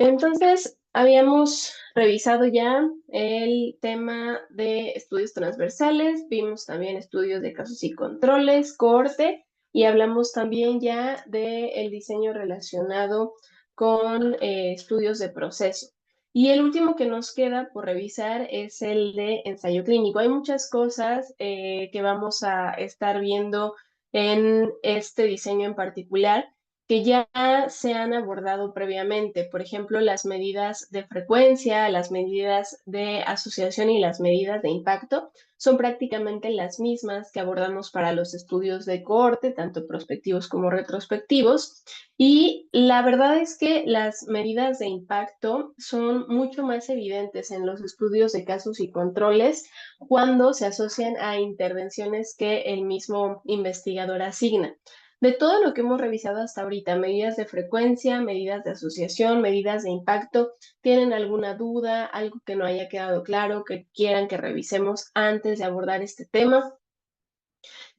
Entonces, habíamos revisado ya el tema de estudios transversales, vimos también estudios de casos y controles, cohorte, y hablamos también ya del diseño relacionado con estudios de proceso. Y el último que nos queda por revisar es el de ensayo clínico. Hay muchas cosas que vamos a estar viendo en este diseño en particular que ya se han abordado previamente, por ejemplo, las medidas de frecuencia, las medidas de asociación y las medidas de impacto son prácticamente las mismas que abordamos para los estudios de cohorte, tanto prospectivos como retrospectivos. Y la verdad es que las medidas de impacto son mucho más evidentes en los estudios de casos y controles cuando se asocian a intervenciones que el mismo investigador asigna. De todo lo que hemos revisado hasta ahorita, medidas de frecuencia, medidas de asociación, medidas de impacto, ¿tienen alguna duda, algo que no haya quedado claro, que quieran que revisemos antes de abordar este tema?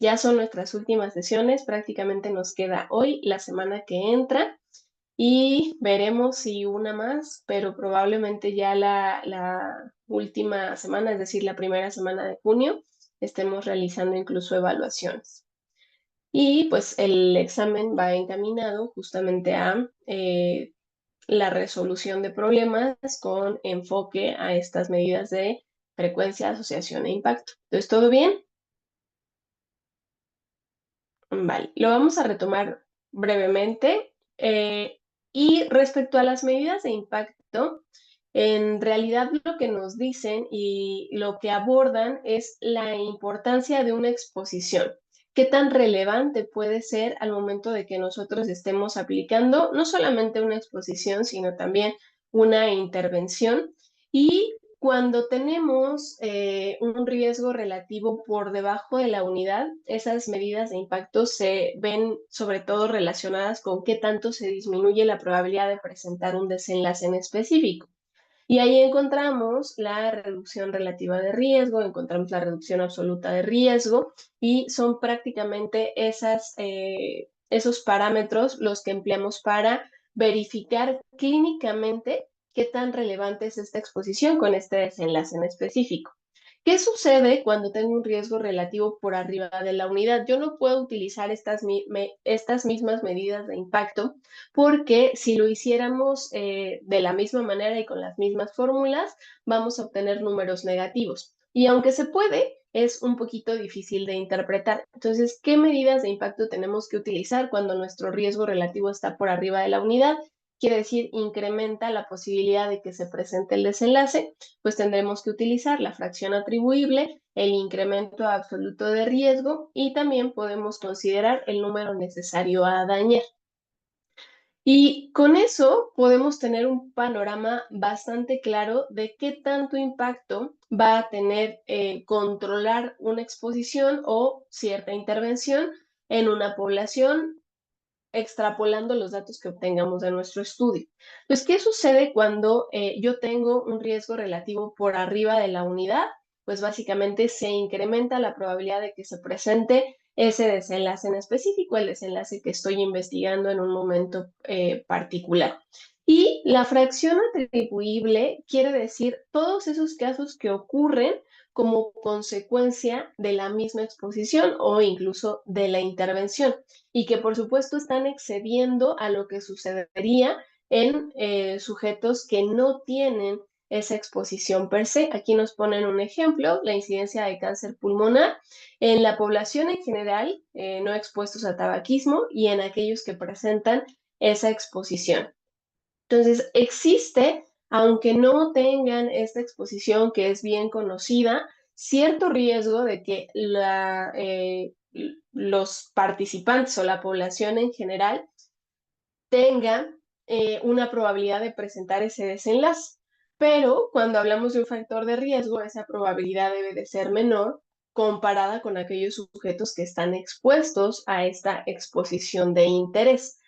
Ya son nuestras últimas sesiones, prácticamente nos queda hoy, la semana que entra, y veremos si una más, pero probablemente ya la última semana, es decir, la primera semana de junio, estemos realizando incluso evaluaciones. Y pues el examen va encaminado justamente a la resolución de problemas con enfoque a estas medidas de frecuencia, asociación e impacto. Entonces, ¿todo bien? Vale, lo vamos a retomar brevemente. Y respecto a las medidas de impacto, en realidad lo que nos dicen y lo que abordan es la importancia de una exposición. ¿Qué tan relevante puede ser al momento de que nosotros estemos aplicando no solamente una exposición, sino también una intervención? Y cuando tenemos un riesgo relativo por debajo de la unidad, esas medidas de impacto se ven sobre todo relacionadas con qué tanto se disminuye la probabilidad de presentar un desenlace en específico. Y ahí encontramos la reducción relativa de riesgo, encontramos la reducción absoluta de riesgo y son prácticamente esos parámetros los que empleamos para verificar clínicamente qué tan relevante es esta exposición con este desenlace en específico. ¿Qué sucede cuando tengo un riesgo relativo por arriba de la unidad? Yo no puedo utilizar estas mismas medidas de impacto porque si lo hiciéramos de la misma manera y con las mismas fórmulas, vamos a obtener números negativos. Y aunque se puede, es un poquito difícil de interpretar. Entonces, ¿qué medidas de impacto tenemos que utilizar cuando nuestro riesgo relativo está por arriba de la unidad? Quiere decir, incrementa la posibilidad de que se presente el desenlace, pues tendremos que utilizar la fracción atribuible, el incremento absoluto de riesgo y también podemos considerar el número necesario a dañar. Y con eso podemos tener un panorama bastante claro de qué tanto impacto va a tener controlar una exposición o cierta intervención en una población, extrapolando los datos que obtengamos de nuestro estudio. Pues, ¿qué sucede cuando yo tengo un riesgo relativo por arriba de la unidad? Pues básicamente se incrementa la probabilidad de que se presente ese desenlace en específico, el desenlace que estoy investigando en un momento particular. Y la fracción atribuible quiere decir todos esos casos que ocurren como consecuencia de la misma exposición o incluso de la intervención y que por supuesto están excediendo a lo que sucedería en sujetos que no tienen esa exposición per se. Aquí nos ponen un ejemplo, la incidencia de cáncer pulmonar en la población en general, no expuestos a tabaquismo y en aquellos que presentan esa exposición. Entonces, existe, aunque no tengan esta exposición que es bien conocida, cierto riesgo de que los participantes o la población en general tenga una probabilidad de presentar ese desenlace. Pero cuando hablamos de un factor de riesgo, esa probabilidad debe de ser menor comparada con aquellos sujetos que están expuestos a esta exposición de interés.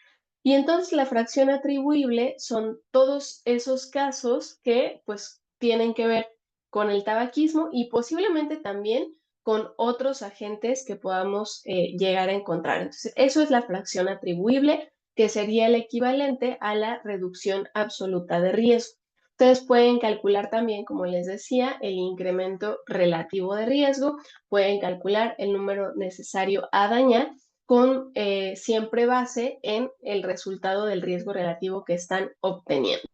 Y entonces la fracción atribuible son todos esos casos que pues tienen que ver con el tabaquismo y posiblemente también con otros agentes que podamos llegar a encontrar. Entonces, eso es la fracción atribuible. que sería el equivalente a la reducción absoluta de riesgo. Ustedes pueden calcular también, como les decía, el incremento relativo de riesgo, pueden calcular el número necesario a dañar con siempre base en el resultado del riesgo relativo que están obteniendo.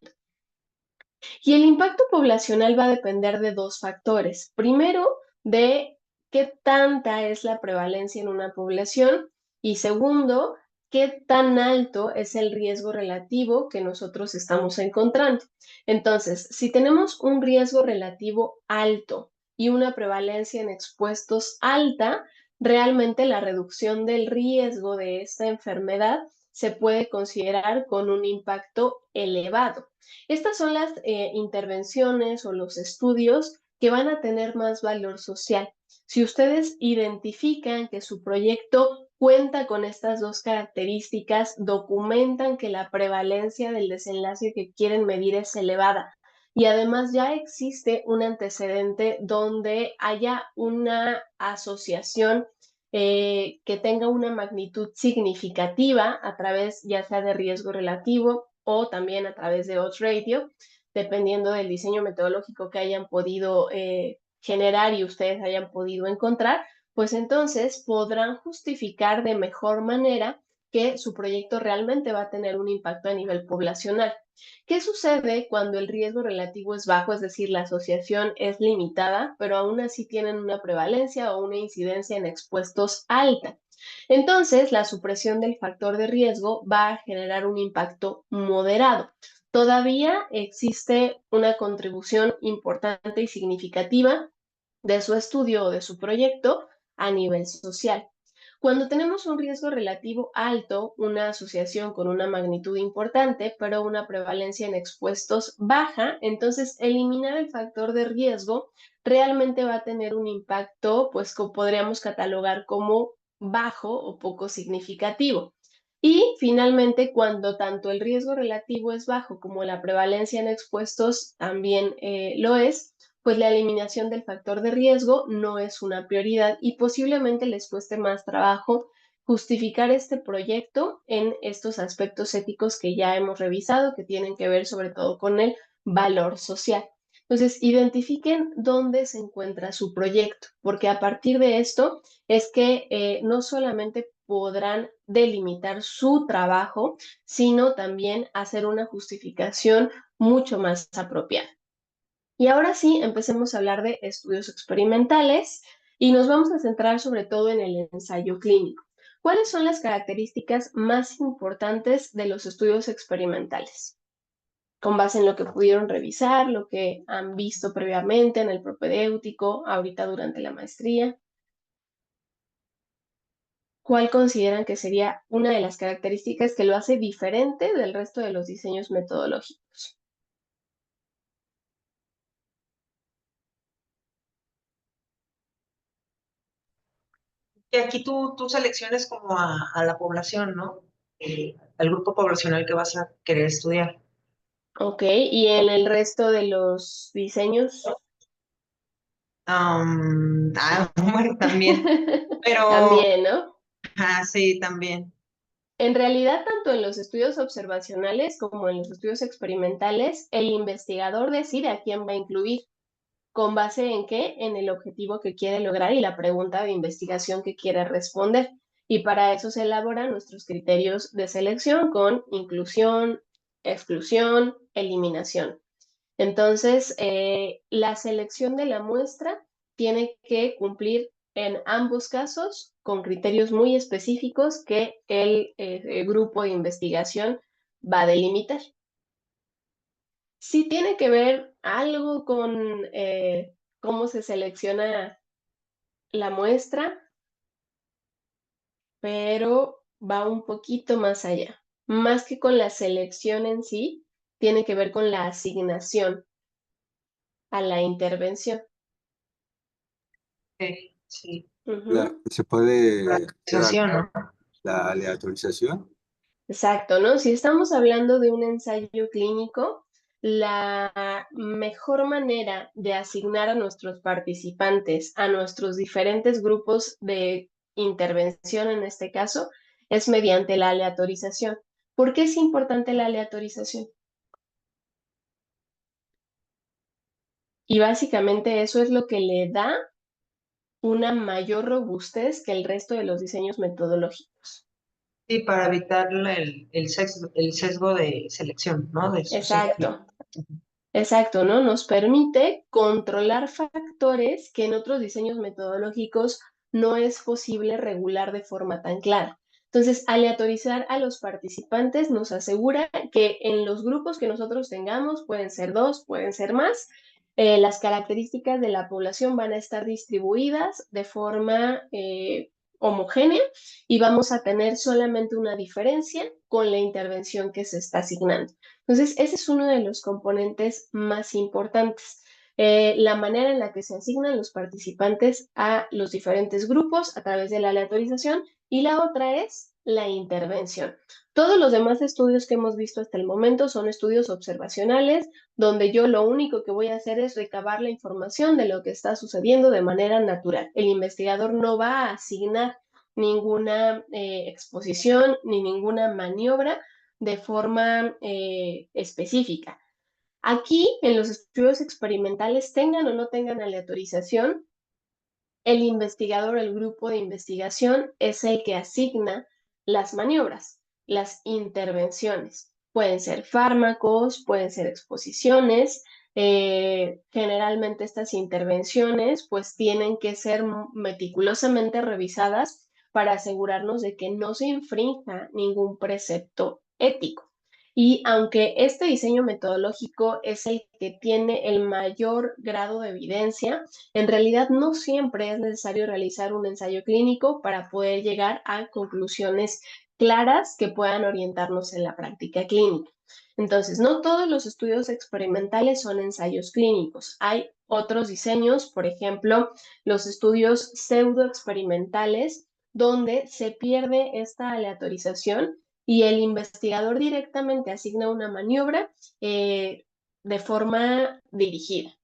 Y el impacto poblacional va a depender de dos factores. Primero, de qué tanta es la prevalencia en una población y segundo, qué tan alto es el riesgo relativo que nosotros estamos encontrando. Entonces, si tenemos un riesgo relativo alto y una prevalencia en expuestos alta, realmente la reducción del riesgo de esta enfermedad se puede considerar con un impacto elevado. Estas son las intervenciones o los estudios que van a tener más valor social. Si ustedes identifican que su proyecto cuenta con estas dos características, documentan que la prevalencia del desenlace que quieren medir es elevada y además ya existe un antecedente donde haya una asociación que tenga una magnitud significativa a través ya sea de riesgo relativo o también a través de odds ratio, dependiendo del diseño metodológico que hayan podido generar y ustedes hayan podido encontrar, pues entonces podrán justificar de mejor manera que su proyecto realmente va a tener un impacto a nivel poblacional. ¿Qué sucede cuando el riesgo relativo es bajo, es decir, la asociación es limitada, pero aún así tienen una prevalencia o una incidencia en expuestos alta? Entonces, la supresión del factor de riesgo va a generar un impacto moderado. Todavía existe una contribución importante y significativa de su estudio o de su proyecto a nivel social. Cuando tenemos un riesgo relativo alto, una asociación con una magnitud importante, pero una prevalencia en expuestos baja, entonces eliminar el factor de riesgo realmente va a tener un impacto, pues que podríamos catalogar como bajo o poco significativo. Y finalmente, cuando tanto el riesgo relativo es bajo como la prevalencia en expuestos también lo es, pues la eliminación del factor de riesgo no es una prioridad y posiblemente les cueste más trabajo justificar este proyecto en estos aspectos éticos que ya hemos revisado, que tienen que ver sobre todo con el valor social. Entonces, identifiquen dónde se encuentra su proyecto, porque a partir de esto es que no solamente podrán delimitar su trabajo, sino también hacer una justificación mucho más apropiada. Y ahora sí, empecemos a hablar de estudios experimentales y nos vamos a centrar sobre todo en el ensayo clínico. ¿Cuáles son las características más importantes de los estudios experimentales? Con base en lo que pudieron revisar, lo que han visto previamente en el propedéutico, ahorita durante la maestría. ¿Cuál consideran que sería una de las características que lo hace diferente del resto de los diseños metodológicos? Y aquí tú selecciones como a la población, ¿no? Al grupo poblacional que vas a querer estudiar. Ok, y en el resto de los diseños. Bueno, también, pero, También, ¿no? sí, también. En realidad, tanto en los estudios observacionales como en los estudios experimentales, el investigador decide a quién va a incluir, con base en qué, en el objetivo que quiere lograr y la pregunta de investigación que quiere responder. Y para eso se elaboran nuestros criterios de selección con inclusión, exclusión, eliminación. Entonces, la selección de la muestra tiene que cumplir en ambos casos con criterios muy específicos que el grupo de investigación va a delimitar. Sí tiene que ver algo con cómo se selecciona la muestra, pero va un poquito más allá. Más que con la selección en sí, tiene que ver con la asignación a la intervención. Sí, sí. Se puede hacer Organización, ¿no? la aleatorización. Exacto, ¿no? Si estamos hablando de un ensayo clínico, la mejor manera de asignar a nuestros participantes a nuestros diferentes grupos de intervención, en este caso, es mediante la aleatorización. ¿Por qué es importante la aleatorización? Y básicamente eso es lo que le da una mayor robustez que el resto de los diseños metodológicos. Sí, para evitar el sesgo de selección, ¿no? De Exacto. Exacto, ¿no? Nos permite controlar factores que en otros diseños metodológicos no es posible regular de forma tan clara. Entonces, aleatorizar a los participantes nos asegura que en los grupos que nosotros tengamos, pueden ser 2, pueden ser más, las características de la población van a estar distribuidas de forma homogénea y vamos a tener solamente una diferencia con la intervención que se está asignando. Entonces, ese es uno de los componentes más importantes. La manera en la que se asignan los participantes a los diferentes grupos a través de la aleatorización y la otra es la intervención. Todos los demás estudios que hemos visto hasta el momento son estudios observacionales, donde yo lo único que voy a hacer es recabar la información de lo que está sucediendo de manera natural. El investigador no va a asignar ninguna exposición ni ninguna maniobra de forma específica. Aquí, en los estudios experimentales, tengan o no tengan aleatorización, el investigador, el grupo de investigación, es el que asigna las maniobras, las intervenciones. Pueden ser fármacos, pueden ser exposiciones. Generalmente estas intervenciones pues tienen que ser meticulosamente revisadas para asegurarnos de que no se infrinja ningún precepto ético. Y aunque este diseño metodológico es el que tiene el mayor grado de evidencia, en realidad no siempre es necesario realizar un ensayo clínico para poder llegar a conclusiones claras que puedan orientarnos en la práctica clínica. Entonces, no todos los estudios experimentales son ensayos clínicos. Hay otros diseños, por ejemplo, los estudios pseudoexperimentales, donde se pierde esta aleatorización y el investigador directamente asigna una maniobra de forma dirigida.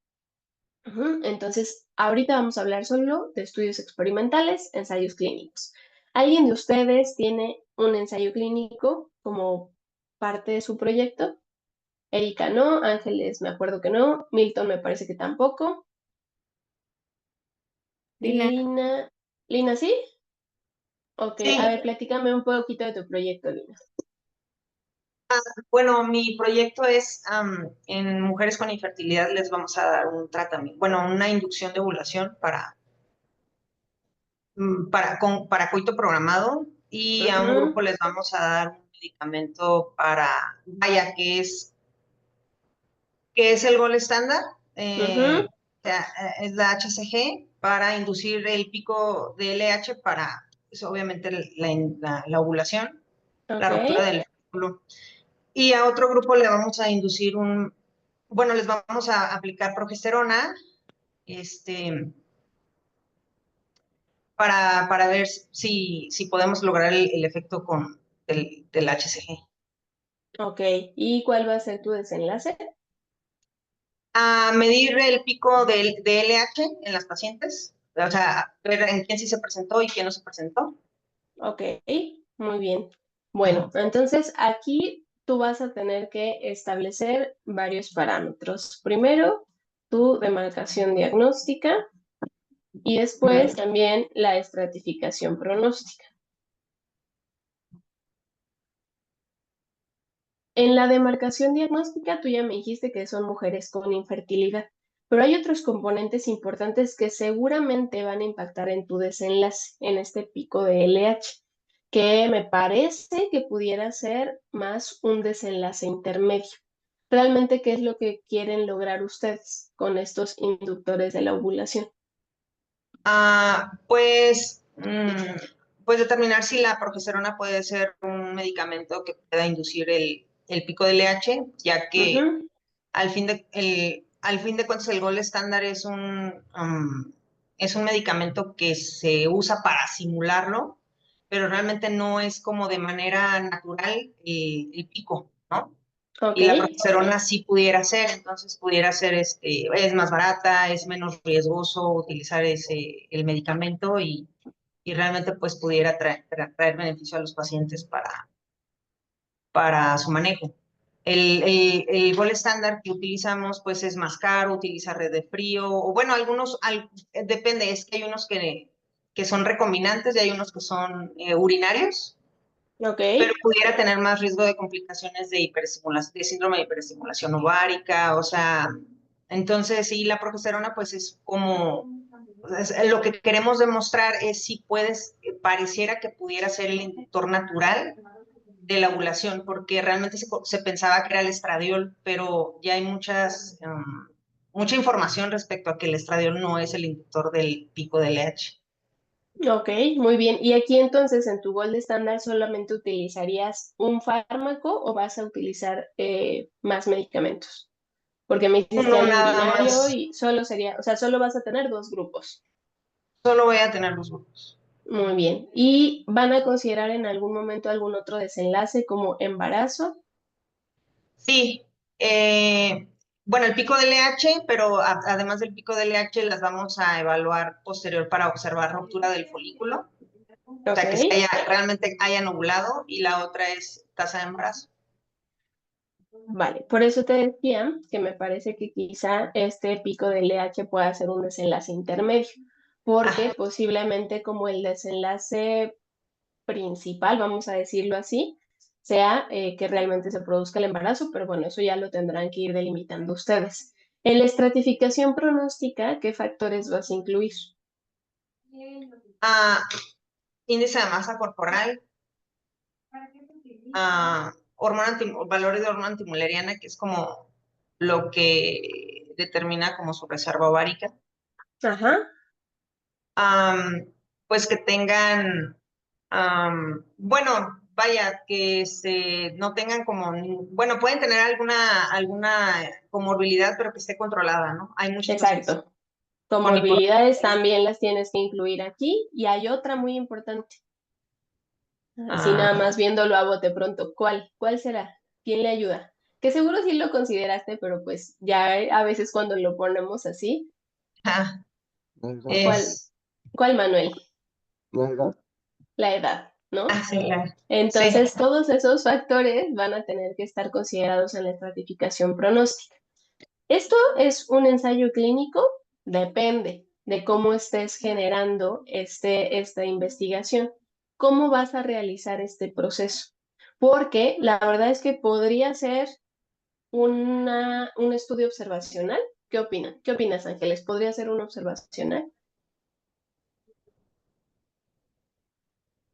Entonces, ahorita vamos a hablar solo de estudios experimentales, ensayos clínicos. ¿Alguien de ustedes tiene un ensayo clínico como parte de su proyecto? Erika no, Ángeles me acuerdo que no, Milton me parece que tampoco. Lina. Lina, ¿sí? Ok, Sí, a ver, platícame un poquito de tu proyecto, Lina. bueno, mi proyecto es en mujeres con infertilidad les vamos a dar un tratamiento, bueno, una inducción de ovulación para coito programado y a un grupo les vamos a dar un medicamento vaya, que es el gold estándar, o sea, es la HCG para inducir el pico de LH para, pues, obviamente, la ovulación, la ruptura del folículo. Y a otro grupo le vamos a inducir les vamos a aplicar progesterona, para ver si podemos lograr el efecto del HCG. Ok, ¿y cuál va a ser tu desenlace? A medir el pico de LH en las pacientes, o sea, ver en quién sí se presentó y quién no se presentó. Ok, muy bien. Bueno, entonces aquí tú vas a tener que establecer varios parámetros. Primero, tu demarcación diagnóstica y después también la estratificación pronóstica. En la demarcación diagnóstica, tú ya me dijiste que son mujeres con infertilidad, pero hay otros componentes importantes que seguramente van a impactar en tu desenlace, en este pico de LH, que me parece que pudiera ser más un desenlace intermedio. Realmente, ¿qué es lo que quieren lograr ustedes con estos inductores de la ovulación? Pues determinar si la progesterona puede ser un medicamento que pueda inducir el pico de LH, ya que Ujú, al fin de cuentas el gold estándar es un medicamento que se usa para simularlo, pero realmente no es como de manera natural el pico, ¿no? ok, Y la progesterona sí pudiera ser, entonces pudiera ser, es más barata, es menos riesgoso utilizar el medicamento y realmente pues pudiera traer beneficio a los pacientes para su manejo. El gol estándar que utilizamos pues es más caro, utiliza red de frío, o bueno, depende, es que hay unos que son recombinantes y hay unos que son urinarios, Ok, pero pudiera tener más riesgo de complicaciones de hiperestimulación, de síndrome de hiperestimulación ovárica, o sea, entonces sí, la progesterona pues es como, lo que queremos demostrar es si pareciera que pudiera ser el inductor natural de la ovulación, porque realmente se pensaba que era el estradiol, pero ya hay mucha información respecto a que el estradiol no es el inductor del pico del LH. ok, muy bien. ¿Y aquí entonces en tu Gold estándar solamente utilizarías un fármaco o vas a utilizar más medicamentos? Porque me dices que No, hay nada urinario más, y solo sería, o sea, solo vas a tener dos grupos. solo voy a tener los grupos. Muy bien. ¿Y van a considerar en algún momento algún otro desenlace como embarazo? Sí, bueno, el pico del LH, pero además del pico del LH las vamos a evaluar posterior para observar ruptura del folículo, o Ok. sea, que realmente hayan ovulado, y la otra es tasa de embarazo. Vale, por eso te decía que me parece que quizá este pico de LH pueda ser un desenlace intermedio, porque Ah, posiblemente como el desenlace principal, vamos a decirlo así, sea que realmente se produzca el embarazo, pero bueno, eso ya lo tendrán que ir delimitando ustedes. En la estratificación pronóstica, ¿qué factores vas a incluir? ah, índice de masa corporal, valores de hormona antimuleriana, que es como lo que determina como su reserva ovárica. Ajá, Pues que tengan, bueno, vaya, que no tengan como, bueno, pueden tener alguna comorbilidad, pero que esté controlada, ¿no? Hay muchos pacientes exacto. con Comorbilidades hipotiroidismo. también las tienes que incluir aquí y hay otra muy importante. Así nada más viéndolo a bote pronto, ¿cuál será? ¿Quién le ayuda? Que seguro sí lo consideraste, pero pues ya a veces cuando lo ponemos así, Ah, La edad. ¿cuál, es, cuál Manuel? La edad. La edad, ¿no? sí, sí. Entonces todos esos factores van a tener que estar considerados en la estratificación pronóstica. Esto es un ensayo clínico, depende de cómo estés generando esta investigación, cómo vas a realizar este proceso, porque la verdad es que podría ser un estudio observacional. ¿Qué opinan? ¿Qué opinas, Ángeles? ¿Podría ser un observacional?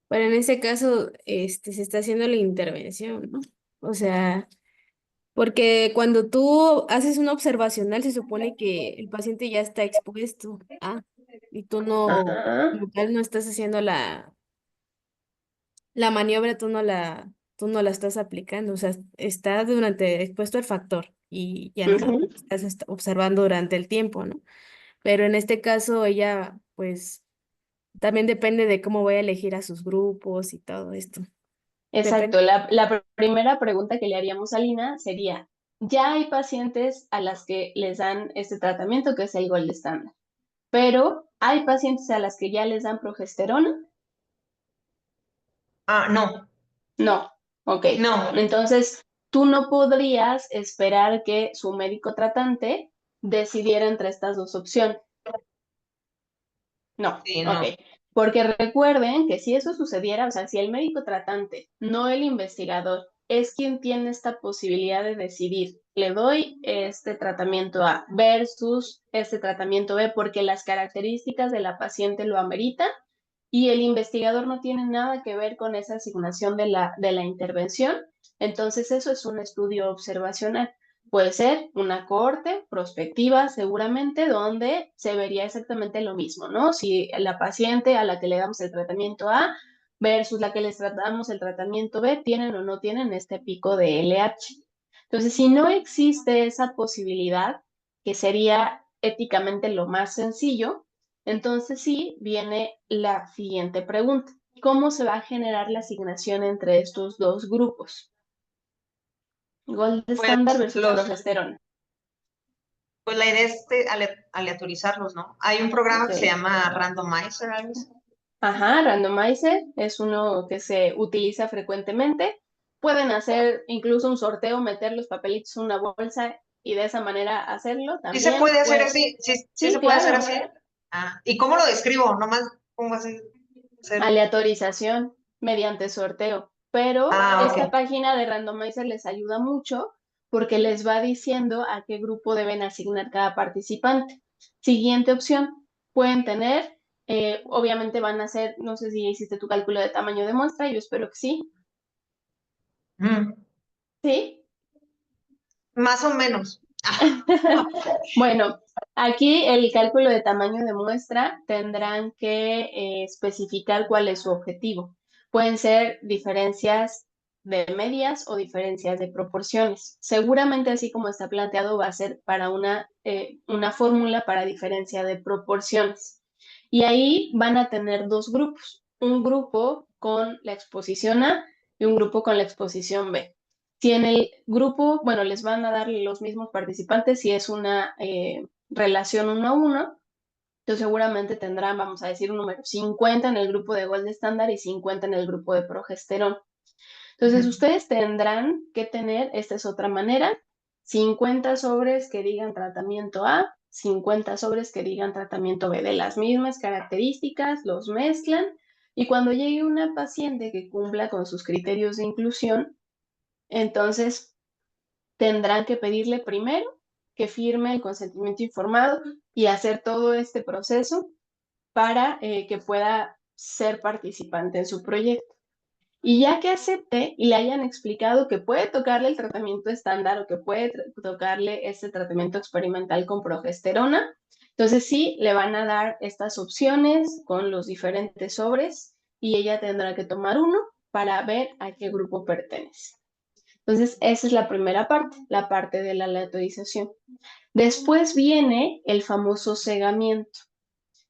Pero en ese caso, se está haciendo la intervención, ¿no? O sea, porque cuando tú haces una observacional, se supone que el paciente ya está expuesto, y tú no, Ajá, como tal, no estás haciendo la maniobra, tú no la estás aplicando, o sea, está expuesto el factor y ya no ujú. estás observando durante el tiempo, ¿no? Pero en este caso, ella, pues, también depende de cómo voy a elegir a sus grupos y todo esto. Depende. Exacto. La primera pregunta que le haríamos a Lina sería, ya hay pacientes a las que les dan este tratamiento que es el gold estándar, pero hay pacientes a las que ya les dan progesterona. No, No, ok. no, Entonces, tú no podrías esperar que su médico tratante decidiera entre estas dos opciones. No, sí, ok. no. Porque recuerden que si eso sucediera, o sea, si el médico tratante, no el investigador, es quien tiene esta posibilidad de decidir, le doy este tratamiento A versus este tratamiento B, porque las características de la paciente lo ameritan y el investigador no tiene nada que ver con esa asignación de la intervención, entonces eso es un estudio observacional. Puede ser una cohorte prospectiva, seguramente, donde se vería exactamente lo mismo, ¿no? Si la paciente a la que le damos el tratamiento A versus la que les tratamos el tratamiento B tienen o no tienen este pico de LH. Entonces, si no existe esa posibilidad, que sería éticamente lo más sencillo, entonces sí viene la siguiente pregunta. ¿Cómo se va a generar la asignación entre estos dos grupos? Gold Pues, estándar versus progesterona. pues la idea es aleatorizarlos, ¿no? Hay un programa Ok. que se llama Randomizer, algo así. Ajá, randomizer es uno que se utiliza frecuentemente pueden hacer incluso un sorteo, meter los papelitos en una bolsa y de esa manera hacerlo ¿Sí también. se puede hacer Pues, así? ¿Sí sí, se puede hacer claro. así? Ah, ¿y cómo lo describo? Nomás, ¿cómo hacer? Aleatorización mediante sorteo. Pero Ah, esta ok. página de Randomizer les ayuda mucho porque les va diciendo a qué grupo deben asignar cada participante. Siguiente opción, pueden tener, obviamente van a hacer, no sé si hiciste tu cálculo de tamaño de muestra, yo espero que sí. Mm, ¿Sí? más o menos. Bueno, aquí el cálculo de tamaño de muestra tendrán que especificar cuál es su objetivo. Pueden ser diferencias de medias o diferencias de proporciones. Seguramente así como está planteado va a ser para una fórmula para diferencia de proporciones. Y ahí van a tener dos grupos, un grupo con la exposición A y un grupo con la exposición B. Si en el grupo, bueno, les van a dar los mismos participantes si es una relación 1 a 1, entonces seguramente tendrán, vamos a decir un número, 50 en el grupo de Gold estándar y 50 en el grupo de progesterona. Entonces ustedes tendrán que tener, esta es otra manera, 50 sobres que digan tratamiento A, 50 sobres que digan tratamiento B, de las mismas características, los mezclan y cuando llegue una paciente que cumpla con sus criterios de inclusión, entonces tendrán que pedirle primero que firme el consentimiento informado y hacer todo este proceso para que pueda ser participante en su proyecto. Y ya que acepte y le hayan explicado que puede tocarle el tratamiento estándar o que puede tocarle este tratamiento experimental con progesterona, entonces sí, le van a dar estas opciones con los diferentes sobres y ella tendrá que tomar uno para ver a qué grupo pertenece. Entonces, esa es la primera parte, la parte de la aleatorización. Después viene el famoso cegamiento,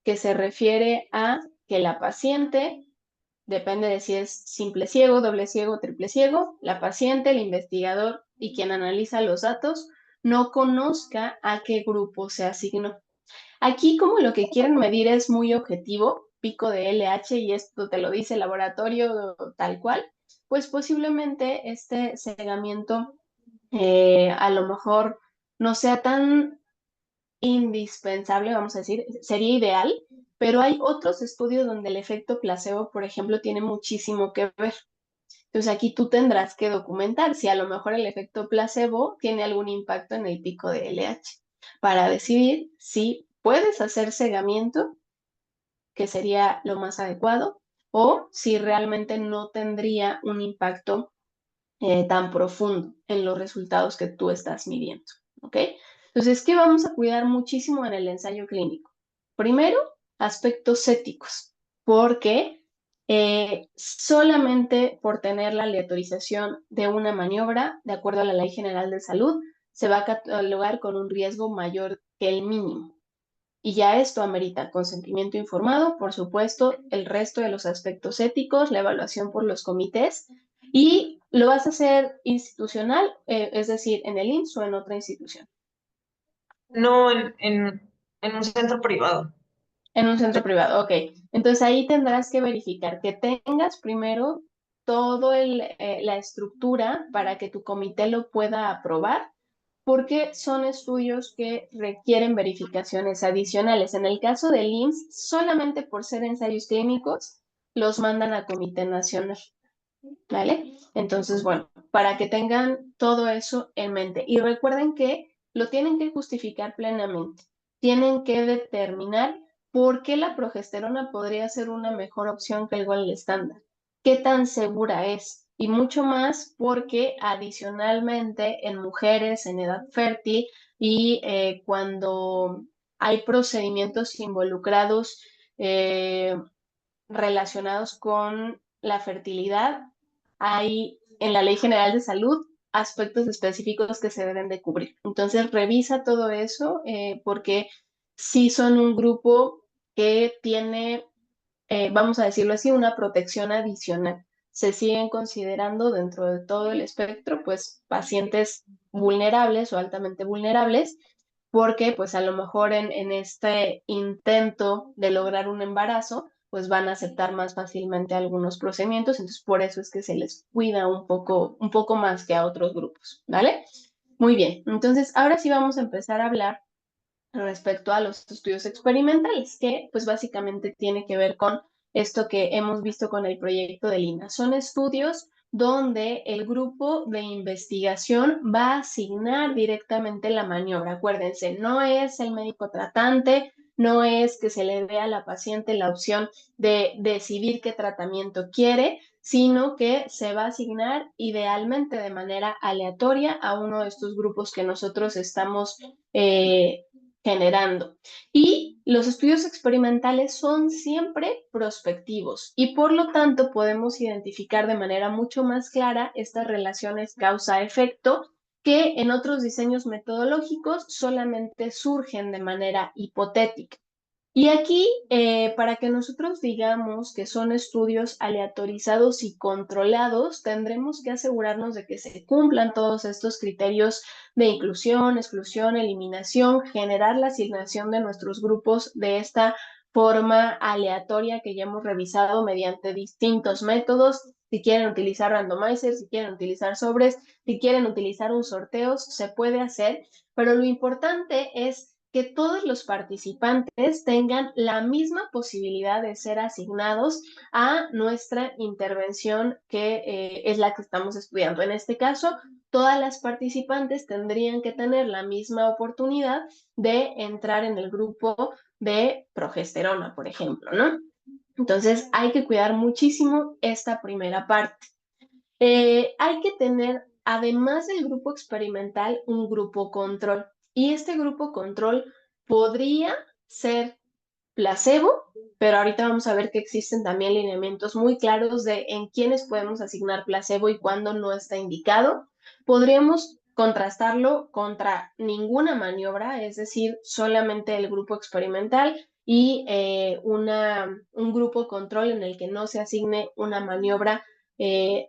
que se refiere a que la paciente, depende de si es simple ciego, doble ciego, triple ciego, la paciente, el investigador y quien analiza los datos no conozca a qué grupo se asignó. Aquí como lo que quieren medir es muy objetivo, pico de LH y esto te lo dice el laboratorio tal cual, pues posiblemente este cegamiento a lo mejor no sea tan indispensable, vamos a decir, sería ideal, pero hay otros estudios donde el efecto placebo, por ejemplo, tiene muchísimo que ver. Entonces aquí tú tendrás que documentar si a lo mejor el efecto placebo tiene algún impacto en el pico de LH para decidir si puedes hacer cegamiento, que sería lo más adecuado, o si realmente no tendría un impacto tan profundo en los resultados que tú estás midiendo, ¿ok? Entonces, ¿qué vamos a cuidar muchísimo en el ensayo clínico? Primero, aspectos éticos, porque solamente por tener la aleatorización de una maniobra, de acuerdo a la Ley General de Salud, se va a catalogar con un riesgo mayor que el mínimo. Y ya esto amerita consentimiento informado, por supuesto, el resto de los aspectos éticos, la evaluación por los comités, y lo vas a hacer institucional, es decir, en el IMSS o en otra institución. No en un centro privado. En un centro privado, ok. Entonces ahí tendrás que verificar que tengas primero todo la estructura para que tu comité lo pueda aprobar, porque son estudios que requieren verificaciones adicionales. En el caso del IMSS, solamente por ser ensayos clínicos, los mandan a Comité Nacional, ¿vale? Entonces, bueno, para que tengan todo eso en mente. Y recuerden que lo tienen que justificar plenamente. Tienen que determinar por qué la progesterona podría ser una mejor opción que el Gold estándar. ¿Qué tan segura es? Y mucho más porque adicionalmente en mujeres en edad fértil y cuando hay procedimientos involucrados relacionados con la fertilidad, hay en la Ley General de Salud aspectos específicos que se deben de cubrir. Entonces, revisa todo eso porque sí son un grupo que tiene, vamos a decirlo así, una protección adicional. Se siguen considerando dentro de todo el espectro, pues, pacientes vulnerables o altamente vulnerables, porque pues a lo mejor en este intento de lograr un embarazo, pues van a aceptar más fácilmente algunos procedimientos, entonces por eso es que se les cuida un poco más que a otros grupos, ¿vale? Muy bien, entonces ahora sí vamos a empezar a hablar respecto a los estudios experimentales, que pues básicamente tiene que ver con esto que hemos visto con el proyecto de Lina. Son estudios donde el grupo de investigación va a asignar directamente la maniobra. Acuérdense, no es el médico tratante, no es que se le dé a la paciente la opción de decidir qué tratamiento quiere, sino que se va a asignar idealmente de manera aleatoria a uno de estos grupos que nosotros estamos generando. Y los estudios experimentales son siempre prospectivos y por lo tanto podemos identificar de manera mucho más clara estas relaciones causa-efecto que en otros diseños metodológicos solamente surgen de manera hipotética. Y aquí, para que nosotros digamos que son estudios aleatorizados y controlados, tendremos que asegurarnos de que se cumplan todos estos criterios de inclusión, exclusión, eliminación, generar la asignación de nuestros grupos de esta forma aleatoria que ya hemos revisado mediante distintos métodos. Si quieren utilizar randomizers, si quieren utilizar sobres, si quieren utilizar un sorteo, se puede hacer, pero lo importante es que todos los participantes tengan la misma posibilidad de ser asignados a nuestra intervención que es la que estamos estudiando. En este caso, todas las participantes tendrían que tener la misma oportunidad de entrar en el grupo de progesterona, por ejemplo, ¿no? Entonces, hay que cuidar muchísimo esta primera parte. Hay que tener, además del grupo experimental, un grupo control. Y este grupo control podría ser placebo, pero ahorita vamos a ver que existen también lineamientos muy claros de en quiénes podemos asignar placebo y cuándo no está indicado. Podríamos contrastarlo contra ninguna maniobra, es decir, solamente el grupo experimental y un grupo control en el que no se asigne una maniobra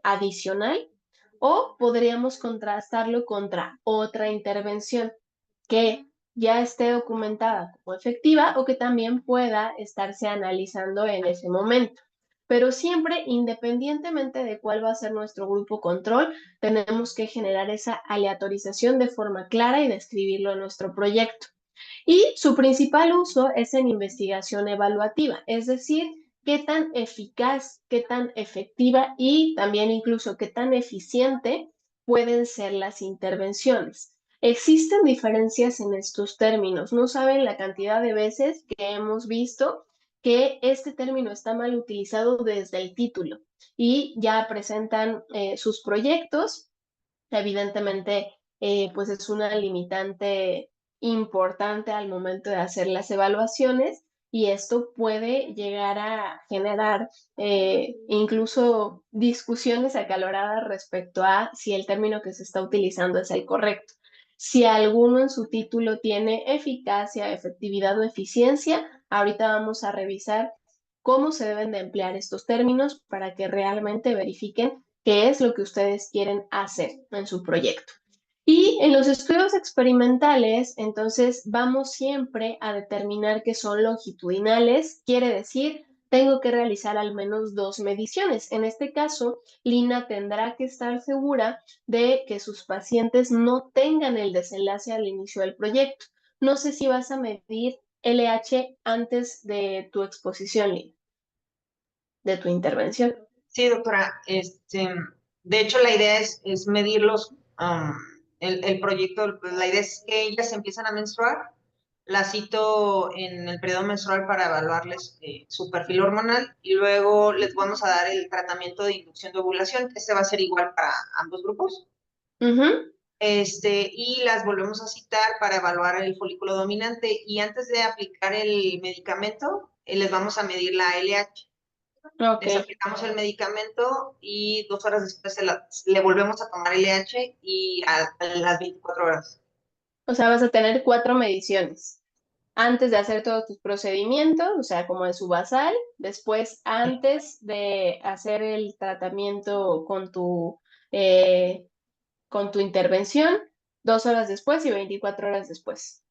adicional, o podríamos contrastarlo contra otra intervención que ya esté documentada como efectiva o que también pueda estarse analizando en ese momento. Pero siempre, independientemente de cuál va a ser nuestro grupo control, tenemos que generar esa aleatorización de forma clara y describirlo en nuestro proyecto. Y su principal uso es en investigación evaluativa, es decir, qué tan eficaz, qué tan efectiva y también incluso qué tan eficiente pueden ser las intervenciones. Existen diferencias en estos términos. No saben la cantidad de veces que hemos visto que este término está mal utilizado desde el título y ya presentan sus proyectos. Evidentemente, pues es una limitante importante al momento de hacer las evaluaciones y esto puede llegar a generar incluso discusiones acaloradas respecto a si el término que se está utilizando es el correcto. Si alguno en su título tiene eficacia, efectividad o eficiencia, ahorita vamos a revisar cómo se deben de emplear estos términos para que realmente verifiquen qué es lo que ustedes quieren hacer en su proyecto. Y en los estudios experimentales, entonces, vamos siempre a determinar que son longitudinales, quiere decir, tengo que realizar al menos 2 mediciones. En este caso, Lina tendrá que estar segura de que sus pacientes no tengan el desenlace al inicio del proyecto. No sé si vas a medir LH antes de tu exposición, Lina, de tu intervención. Sí, doctora. De hecho, la idea es medirlos. El proyecto, pues, la idea es que ellas empiezan a menstruar. La cito en el periodo menstrual para evaluarles su perfil hormonal y luego les vamos a dar el tratamiento de inducción de ovulación. Este va a ser igual para ambos grupos. Y las volvemos a citar para evaluar el folículo dominante y antes de aplicar el medicamento, les vamos a medir la LH. Les aplicamos el medicamento y 2 horas después le volvemos a tomar LH y a las 24 horas. O sea, vas a tener 4 mediciones. Antes de hacer todos tus procedimientos, o sea, como de su basal, después antes de hacer el tratamiento con tu intervención, 2 horas después y 24 horas después.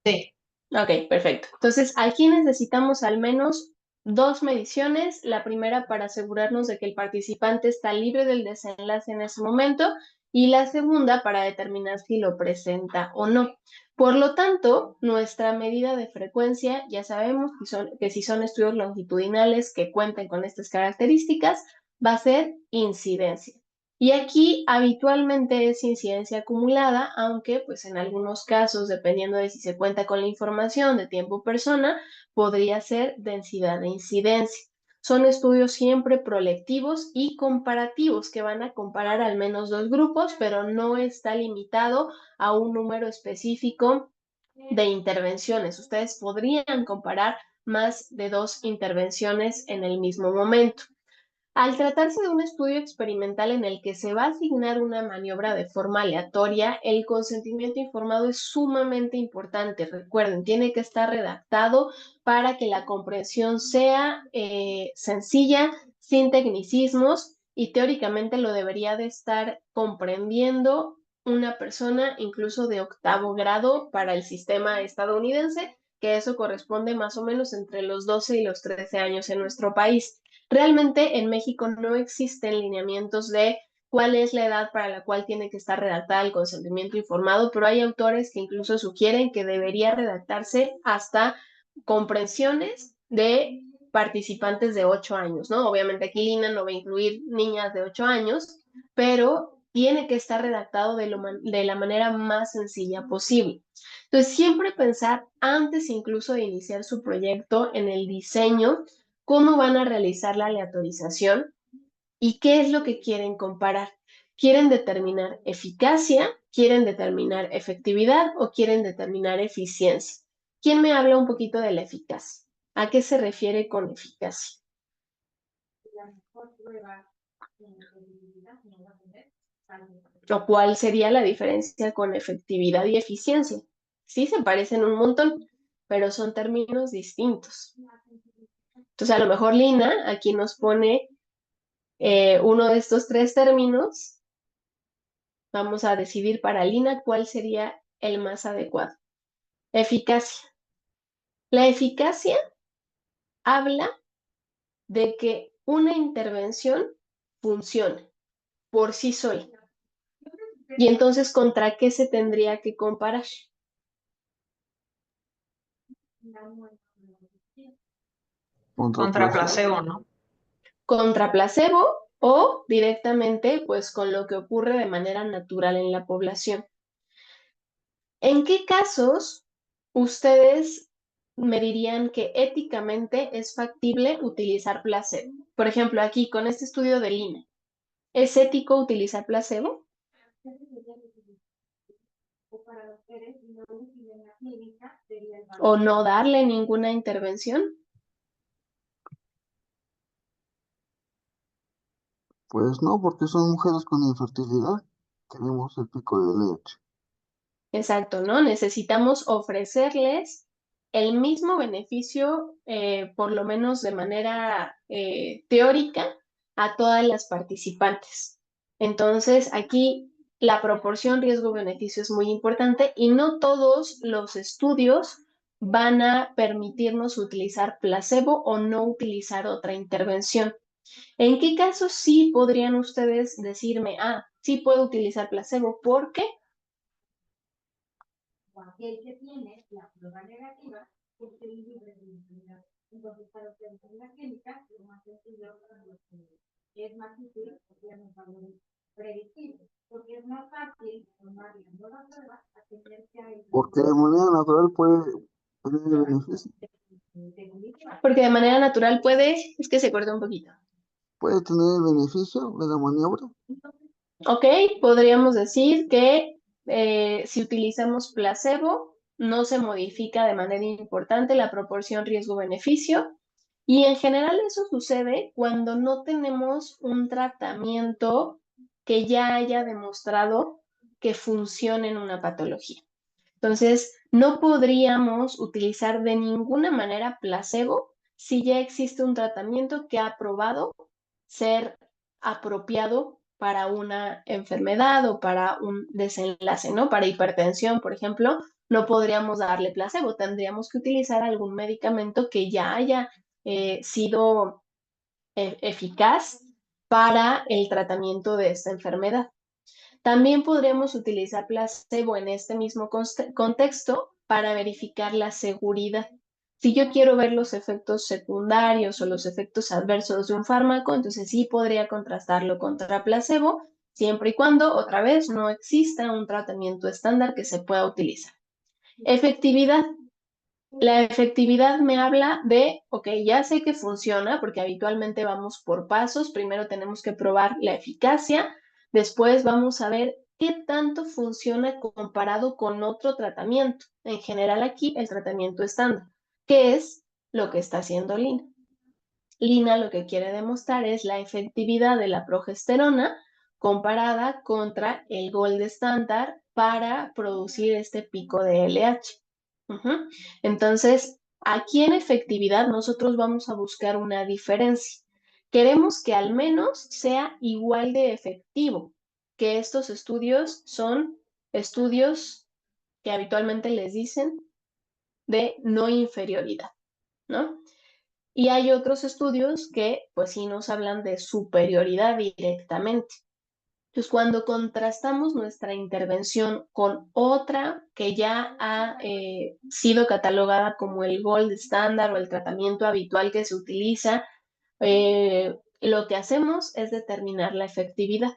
Sí. Ok, perfecto. Entonces, aquí necesitamos al menos 2 mediciones, la primera para asegurarnos de que el participante está libre del desenlace en ese momento y la segunda para determinar si lo presenta o no. Por lo tanto, nuestra medida de frecuencia, ya sabemos que si son estudios longitudinales que cuenten con estas características, va a ser incidencia. Y aquí habitualmente es incidencia acumulada, aunque pues en algunos casos, dependiendo de si se cuenta con la información de tiempo persona, podría ser densidad de incidencia. Son estudios siempre prolectivos y comparativos que van a comparar al menos 2 grupos, pero no está limitado a un número específico de intervenciones. Ustedes podrían comparar más de 2 intervenciones en el mismo momento. Al tratarse de un estudio experimental en el que se va a asignar una maniobra de forma aleatoria, el consentimiento informado es sumamente importante. Recuerden, tiene que estar redactado para que la comprensión sea sencilla, sin tecnicismos, y teóricamente lo debería de estar comprendiendo una persona incluso de 8º grado para el sistema estadounidense, que eso corresponde más o menos entre los 12 y los 13 años en nuestro país. Realmente en México no existen lineamientos de cuál es la edad para la cual tiene que estar redactada el consentimiento informado, pero hay autores que incluso sugieren que debería redactarse hasta comprensiones de participantes de 8 años, ¿no? Obviamente aquí Lina no va a incluir niñas de 8 años, pero tiene que estar redactado de la manera más sencilla posible. Entonces, siempre pensar antes incluso de iniciar su proyecto en el diseño, cómo van a realizar la aleatorización y qué es lo que quieren comparar. ¿Quieren determinar eficacia? ¿Quieren determinar efectividad? ¿O quieren determinar eficiencia? ¿Quién me habla un poquito de la eficacia? ¿A qué se refiere con eficacia? ¿O cuál sería la diferencia con efectividad y eficiencia? Sí, se parecen un montón, pero son términos distintos. Entonces, a lo mejor Lina aquí nos pone uno de estos 3 términos. Vamos a decidir para Lina cuál sería el más adecuado. Eficacia. La eficacia habla de que una intervención funcione por sí sola. Y entonces, ¿contra qué se tendría que comparar? Contra placebo, ¿no? Contra placebo o directamente, pues, con lo que ocurre de manera natural en la población. ¿En qué casos ustedes me dirían que éticamente es factible utilizar placebo? Por ejemplo, aquí con este estudio de Lina, ¿es ético utilizar placebo? ¿O no darle ninguna intervención? Pues no, porque son mujeres con infertilidad. Tenemos el pico de leche. Exacto, ¿no? Necesitamos ofrecerles el mismo beneficio, por lo menos de manera teórica, a todas las participantes. Entonces, aquí la proporción riesgo-beneficio es muy importante y no todos los estudios van a permitirnos utilizar placebo o no utilizar otra intervención. ¿En qué casos sí podrían ustedes decirme, sí puedo utilizar placebo? ¿Por qué? Porque de manera natural puede tener beneficio. Porque de manera natural es que se corta un poquito. Puede tener beneficio de la maniobra. Ok, podríamos decir que si utilizamos placebo, no se modifica de manera importante la proporción riesgo-beneficio. Y en general eso sucede cuando no tenemos un tratamiento que ya haya demostrado que funcione en una patología. Entonces, no podríamos utilizar de ninguna manera placebo si ya existe un tratamiento que ha probado ser apropiado para una enfermedad o para un desenlace, ¿no? Para hipertensión, por ejemplo, no podríamos darle placebo, tendríamos que utilizar algún medicamento que ya haya sido eficaz para el tratamiento de esta enfermedad. También podríamos utilizar placebo en este mismo contexto para verificar la seguridad. Si yo quiero ver los efectos secundarios o los efectos adversos de un fármaco, entonces sí podría contrastarlo contra placebo, siempre y cuando, otra vez, no exista un tratamiento estándar que se pueda utilizar. Efectividad. La efectividad me habla de, ok, ya sé que funciona porque habitualmente vamos por pasos. Primero tenemos que probar la eficacia, después vamos a ver qué tanto funciona comparado con otro tratamiento. En general aquí el tratamiento estándar, que es lo que está haciendo Lina. Lina lo que quiere demostrar es la efectividad de la progesterona comparada contra el gold estándar para producir este pico de LH. Entonces, aquí en efectividad nosotros vamos a buscar una diferencia. Queremos que al menos sea igual de efectivo, que estos estudios son estudios que habitualmente les dicen de no inferioridad, ¿no? Y hay otros estudios que pues sí nos hablan de superioridad directamente. Entonces, cuando contrastamos nuestra intervención con otra que ya ha sido catalogada como el gold standard o el tratamiento habitual que se utiliza, lo que hacemos es determinar la efectividad.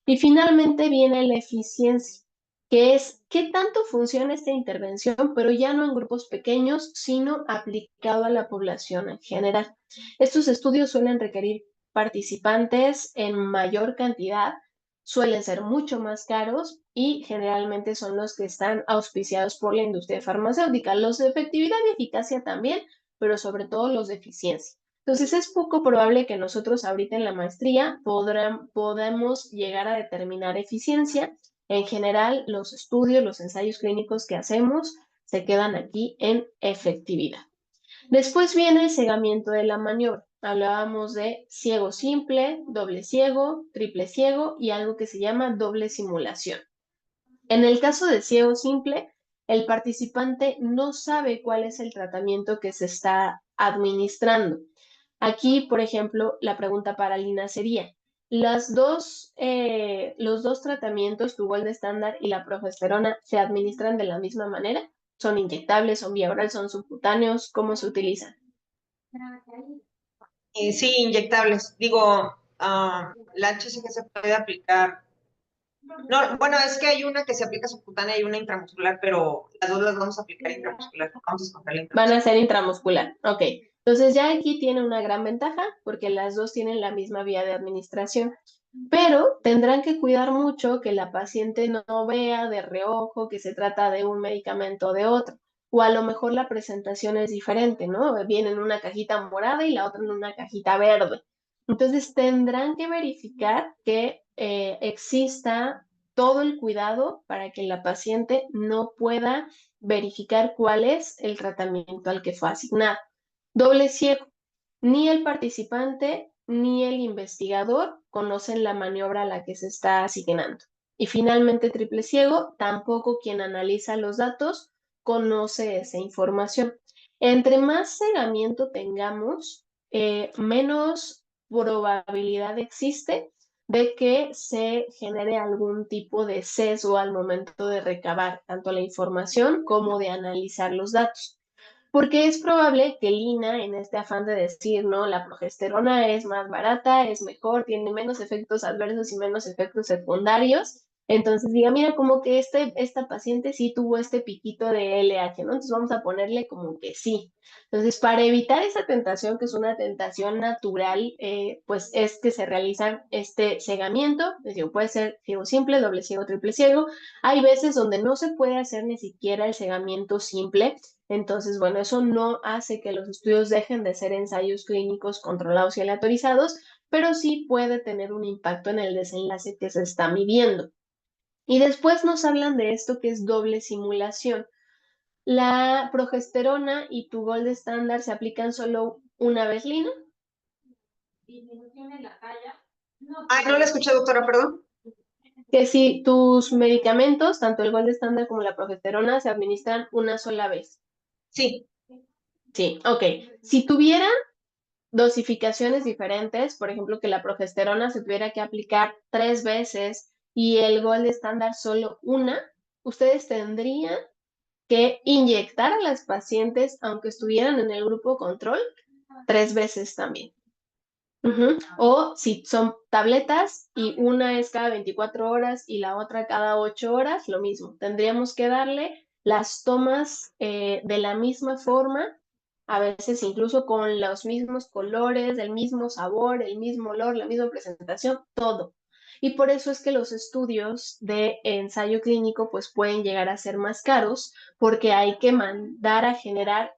Y finalmente viene la eficiencia, que es qué tanto funciona esta intervención, pero ya no en grupos pequeños, sino aplicado a la población en general. Estos estudios suelen requerir participantes en mayor cantidad, suelen ser mucho más caros y generalmente son los que están auspiciados por la industria farmacéutica. Los de efectividad y eficacia también, pero sobre todo los de eficiencia. Entonces es poco probable que nosotros ahorita en la maestría podamos llegar a determinar eficiencia. En general, los estudios, los ensayos clínicos que hacemos se quedan aquí en efectividad. Después viene el cegamiento de la maniobra. Hablábamos de ciego simple, doble ciego, triple ciego y algo que se llama doble simulación. En el caso de ciego simple, el participante no sabe cuál es el tratamiento que se está administrando. Aquí, por ejemplo, la pregunta para Lina sería, los dos tratamientos, tu gold estándar y la progesterona, ¿se administran de la misma manera? ¿Son inyectables, son vía oral, son subcutáneos? ¿Cómo se utilizan? Sí, inyectables. Digo, la HCG se puede aplicar. No, bueno, es que hay una que se aplica subcutánea y una intramuscular, pero las dos las vamos a aplicar intramuscular. Vamos a escoger la intramuscular. Van a ser intramuscular, ok. Entonces ya aquí tiene una gran ventaja porque las dos tienen la misma vía de administración, pero tendrán que cuidar mucho que la paciente no vea de reojo que se trata de un medicamento o de otro, o a lo mejor la presentación es diferente, ¿no? Viene en una cajita morada y la otra en una cajita verde. Entonces tendrán que verificar que exista todo el cuidado para que la paciente no pueda verificar cuál es el tratamiento al que fue asignado. Doble ciego. Ni el participante ni el investigador conocen la maniobra a la que se está asignando. Y finalmente, triple ciego, tampoco quien analiza los datos conoce esa información. Entre más cegamiento tengamos, menos probabilidad existe de que se genere algún tipo de sesgo al momento de recabar tanto la información como de analizar los datos. Porque es probable que Lina, en este afán de decir, no, la progesterona es más barata, es mejor, tiene menos efectos adversos y menos efectos secundarios, entonces diga, mira, como que esta paciente sí tuvo este piquito de LH, ¿no? Entonces vamos a ponerle como que sí. Entonces, para evitar esa tentación, que es una tentación natural, pues es que se realiza este cegamiento, es decir, puede ser ciego simple, doble ciego, triple ciego. Hay veces donde no se puede hacer ni siquiera el cegamiento simple, entonces, bueno, eso no hace que los estudios dejen de ser ensayos clínicos controlados y aleatorizados, pero sí puede tener un impacto en el desenlace que se está midiendo. Y después nos hablan de esto que es doble simulación. La progesterona y tu gold estándar se aplican solo una vez, Lina. Ay, no la escuché, doctora, perdón. Que si tus medicamentos, tanto el gold estándar como la progesterona, se administran una sola vez. Sí. Sí, ok. Si tuvieran dosificaciones diferentes, por ejemplo, que la progesterona se tuviera que aplicar 3 veces y el gold estándar solo una, ustedes tendrían que inyectar a las pacientes, aunque estuvieran en el grupo control, 3 veces también. O si son tabletas y una es cada 24 horas y la otra cada 8 horas, lo mismo. Tendríamos que darle las tomas de la misma forma, a veces incluso con los mismos colores, el mismo sabor, el mismo olor, la misma presentación, todo. Y por eso es que los estudios de ensayo clínico pues pueden llegar a ser más caros porque hay que mandar a generar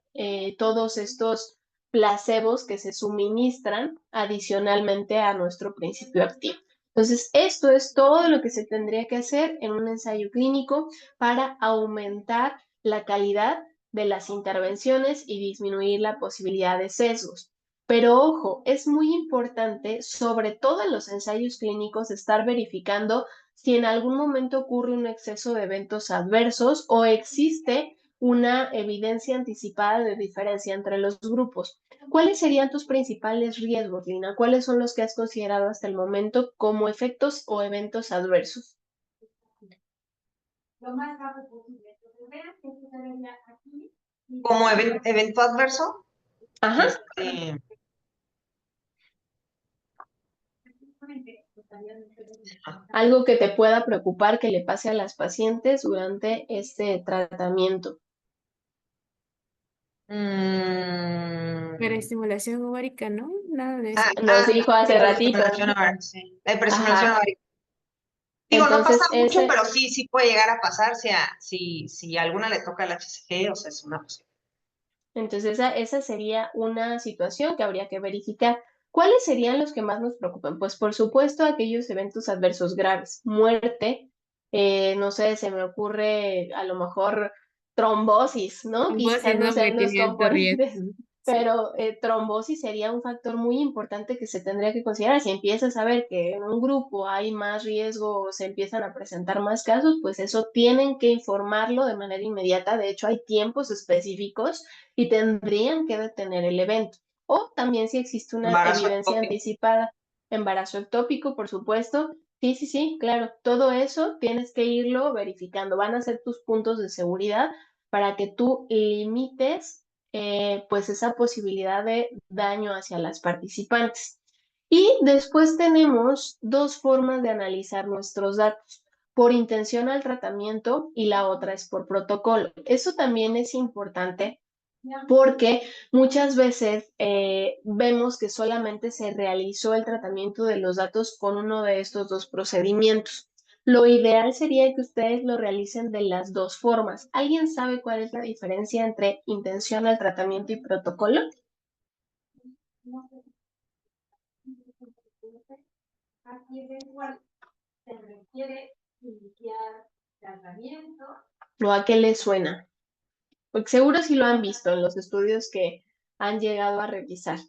todos estos placebos que se suministran adicionalmente a nuestro principio activo. Entonces, esto es todo lo que se tendría que hacer en un ensayo clínico para aumentar la calidad de las intervenciones y disminuir la posibilidad de sesgos. Pero ojo, es muy importante, sobre todo en los ensayos clínicos, estar verificando si en algún momento ocurre un exceso de eventos adversos o existe una evidencia anticipada de diferencia entre los grupos. ¿Cuáles serían tus principales riesgos, Lina? ¿Cuáles son los que has considerado hasta el momento como efectos o eventos adversos? Como evento adverso, Ajá. Algo que te pueda preocupar que le pase a las pacientes durante este tratamiento. Hiperestimulación ovárica, ¿no? Nada de eso. Nos dijo hace ratito. Sí. La hiperestimulación Ajá. ovárica. Digo, no Entonces, pasa mucho, pero sí puede llegar a pasar si a alguna le toca el HCG, o sea, es una posibilidad. Entonces, esa sería una situación que habría que verificar. ¿Cuáles serían los que más nos preocupan? Pues, por supuesto, aquellos eventos adversos graves, muerte, no sé, se me ocurre a lo mejor trombosis, ¿no? Quizás Trombosis, no ¿no? Porque sean los tiene alto riesgo. componentes, Sí. pero trombosis sería un factor muy importante que se tendría que considerar. Si empiezas a ver que en un grupo hay más riesgo o se empiezan a presentar más casos, pues eso tienen que informarlo de manera inmediata. De hecho, hay tiempos específicos y tendrían que detener el evento. O también si existe una Embarazo evidencia ectópico. anticipada, embarazo ectópico, por supuesto. Sí, claro, todo eso tienes que irlo verificando. Van a ser tus puntos de seguridad para que tú limites pues esa posibilidad de daño hacia las participantes. Y después tenemos dos formas de analizar nuestros datos, por intención al tratamiento y la otra es por protocolo. Eso también es importante porque muchas veces vemos que solamente se realizó el tratamiento de los datos con uno de estos dos procedimientos. Lo ideal sería que ustedes lo realicen de las dos formas. ¿Alguien sabe cuál es la diferencia entre intención al tratamiento y protocolo? ¿O a qué les suena? Porque seguro sí lo han visto en los estudios que han llegado a revisar.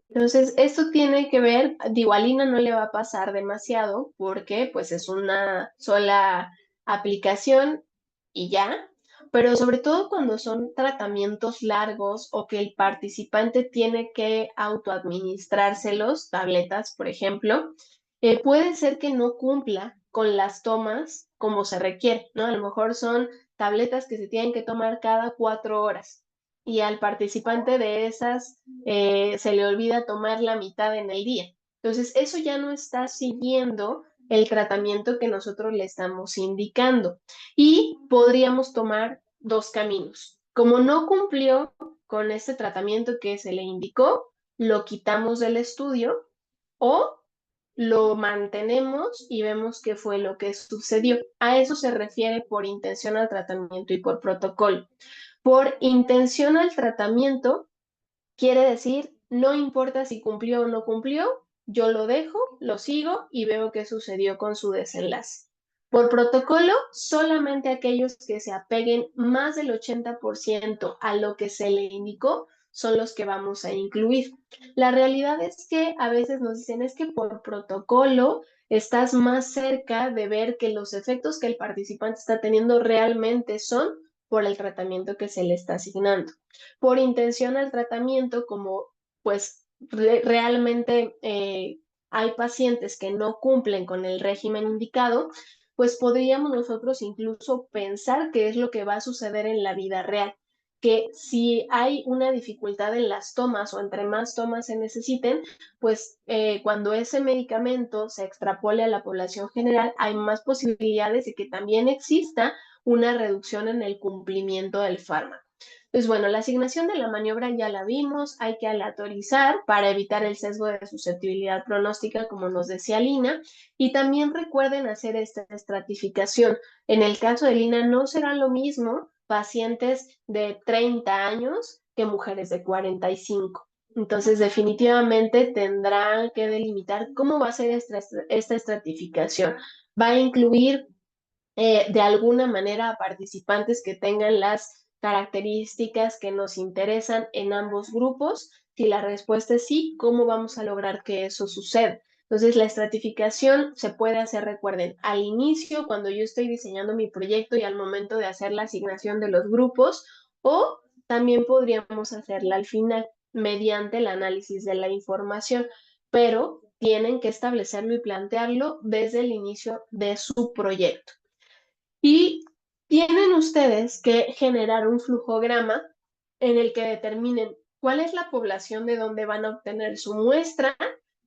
Entonces, esto tiene que ver, digo, a Lina no le va a pasar demasiado porque pues es una sola aplicación y ya, pero sobre todo cuando son tratamientos largos o que el participante tiene que autoadministrárselos, tabletas, por ejemplo, puede ser que no cumpla con las tomas como se requiere, ¿no? A lo mejor son tabletas que se tienen que tomar cada 4 horas y al participante de esas se le olvida tomar la mitad en el día. Entonces, eso ya no está siguiendo el tratamiento que nosotros le estamos indicando. Y podríamos tomar dos caminos. Como no cumplió con este tratamiento que se le indicó, lo quitamos del estudio o lo mantenemos y vemos qué fue lo que sucedió. A eso se refiere por intención al tratamiento y por protocolo. Por intención al tratamiento, quiere decir, no importa si cumplió o no cumplió, yo lo dejo, lo sigo y veo qué sucedió con su desenlace. Por protocolo, solamente aquellos que se apeguen más del 80% a lo que se le indicó son los que vamos a incluir. La realidad es que a veces nos dicen es que por protocolo estás más cerca de ver que los efectos que el participante está teniendo realmente son por el tratamiento que se le está asignando. Por intención al tratamiento, como pues realmente hay pacientes que no cumplen con el régimen indicado, pues podríamos nosotros incluso pensar qué es lo que va a suceder en la vida real, que si hay una dificultad en las tomas o entre más tomas se necesiten, pues cuando ese medicamento se extrapole a la población general, hay más posibilidades de que también exista una reducción en el cumplimiento del fármaco. Pues bueno, la asignación de la maniobra ya la vimos, hay que aleatorizar para evitar el sesgo de susceptibilidad pronóstica, como nos decía Lina, y también recuerden hacer esta estratificación. En el caso de Lina no será lo mismo pacientes de 30 años que mujeres de 45. Entonces, definitivamente tendrán que delimitar cómo va a ser esta estratificación. Va a incluir de alguna manera a participantes que tengan las características que nos interesan en ambos grupos. Si la respuesta es sí, ¿cómo vamos a lograr que eso suceda? Entonces, la estratificación se puede hacer, recuerden, al inicio, cuando yo estoy diseñando mi proyecto y al momento de hacer la asignación de los grupos, o también podríamos hacerla al final mediante el análisis de la información, pero tienen que establecerlo y plantearlo desde el inicio de su proyecto. Y tienen ustedes que generar un flujograma en el que determinen cuál es la población de donde van a obtener su muestra,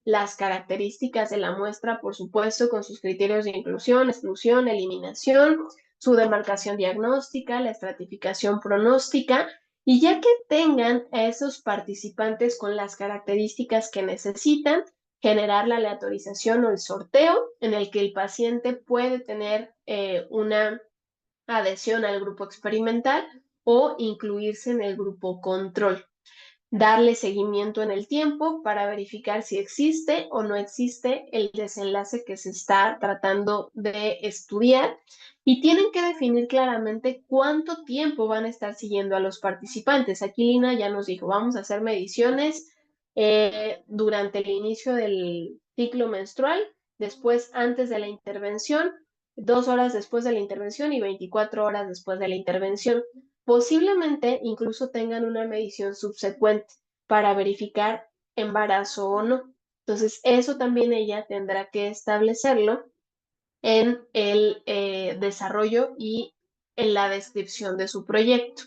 las características de la muestra, por supuesto, con sus criterios de inclusión, exclusión, eliminación, su demarcación diagnóstica, la estratificación pronóstica, y ya que tengan a esos participantes con las características que necesitan, generar la aleatorización o el sorteo en el que el paciente puede tener una adhesión al grupo experimental o incluirse en el grupo control. Darle seguimiento en el tiempo para verificar si existe o no existe el desenlace que se está tratando de estudiar, y tienen que definir claramente cuánto tiempo van a estar siguiendo a los participantes. Aquí Lina ya nos dijo, vamos a hacer mediciones durante el inicio del ciclo menstrual, después antes de la intervención, 2 horas después de la intervención y 24 horas después de la intervención. Posiblemente incluso tengan una medición subsecuente para verificar embarazo o no. Entonces, eso también ella tendrá que establecerlo en el desarrollo y en la descripción de su proyecto.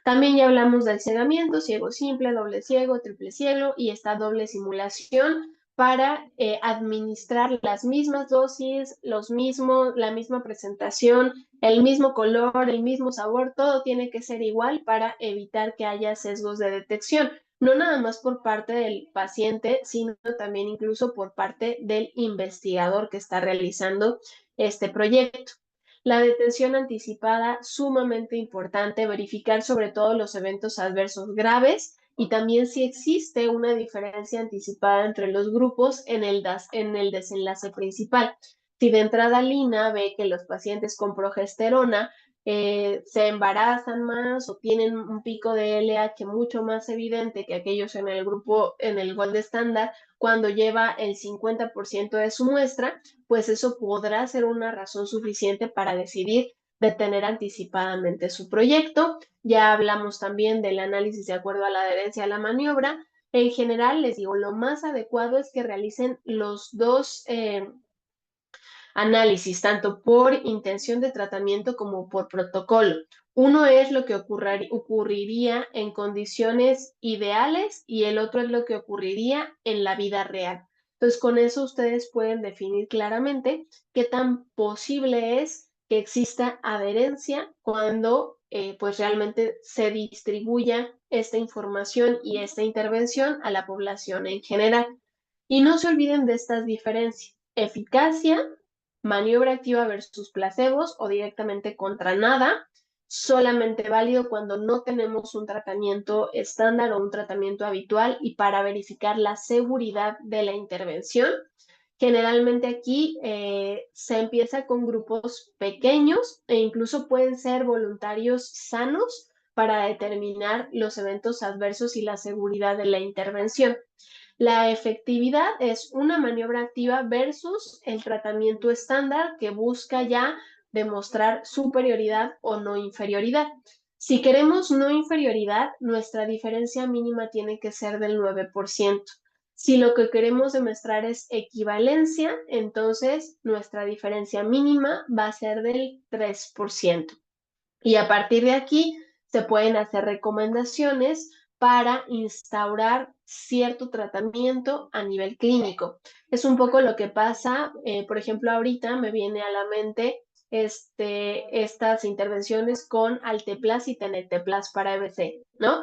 También ya hablamos del cegamiento, ciego simple, doble ciego, triple ciego y esta doble simulación para administrar las mismas dosis, la misma presentación, el mismo color, el mismo sabor, todo tiene que ser igual para evitar que haya sesgos de detección, no nada más por parte del paciente, sino también incluso por parte del investigador que está realizando este proyecto. La detención anticipada, sumamente importante, verificar sobre todo los eventos adversos graves y también si existe una diferencia anticipada entre los grupos en el desenlace principal. Si de entrada Lina ve que los pacientes con progesterona se embarazan más o tienen un pico de LH mucho más evidente que aquellos en el grupo, en el gold estándar, cuando lleva el 50% de su muestra, pues eso podrá ser una razón suficiente para decidir detener anticipadamente su proyecto. Ya hablamos también del análisis de acuerdo a la adherencia a la maniobra. En general, les digo, lo más adecuado es que realicen los dos análisis, tanto por intención de tratamiento como por protocolo. Uno es lo que ocurriría en condiciones ideales y el otro es lo que ocurriría en la vida real. Entonces, con eso ustedes pueden definir claramente qué tan posible es que exista adherencia cuando pues realmente se distribuya esta información y esta intervención a la población en general. Y no se olviden de estas diferencias: eficacia, maniobra activa versus placebos o directamente contra nada, solamente válido cuando no tenemos un tratamiento estándar o un tratamiento habitual y para verificar la seguridad de la intervención. Generalmente aquí se empieza con grupos pequeños e incluso pueden ser voluntarios sanos para determinar los eventos adversos y la seguridad de la intervención. La efectividad es una maniobra activa versus el tratamiento estándar que busca ya demostrar superioridad o no inferioridad. Si queremos no inferioridad, nuestra diferencia mínima tiene que ser del 9%. Si lo que queremos demostrar es equivalencia, entonces nuestra diferencia mínima va a ser del 3%. Y a partir de aquí se pueden hacer recomendaciones para instaurar cierto tratamiento a nivel clínico. Es un poco lo que pasa, por ejemplo, ahorita me viene a la mente estas intervenciones con Alteplas y Tenecteplas para EBC, ¿no?